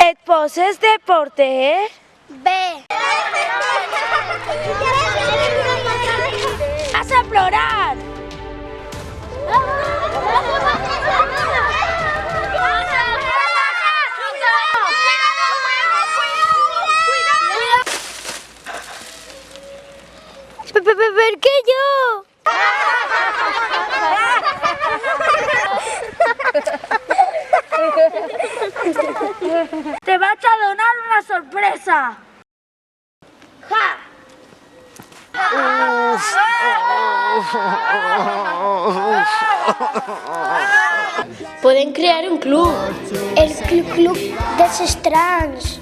Et poses de porter? B. Vas a plorar! ¿Per què jo? Te vaig a donar una sorpresa! Ja! Podem crear un club. El club dels estranys.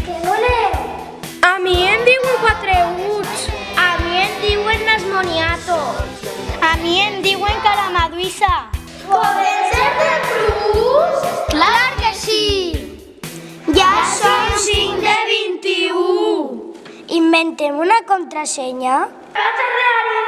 Què voleu? A mi em diuen quatre uts. A mi em diuen Nasmoniato. A mi em diuen Calamaduisa. Podem ser de clubs? Clar que sí! Ja som 5 de 21. Inventem una contrasenya? Vaig a crear una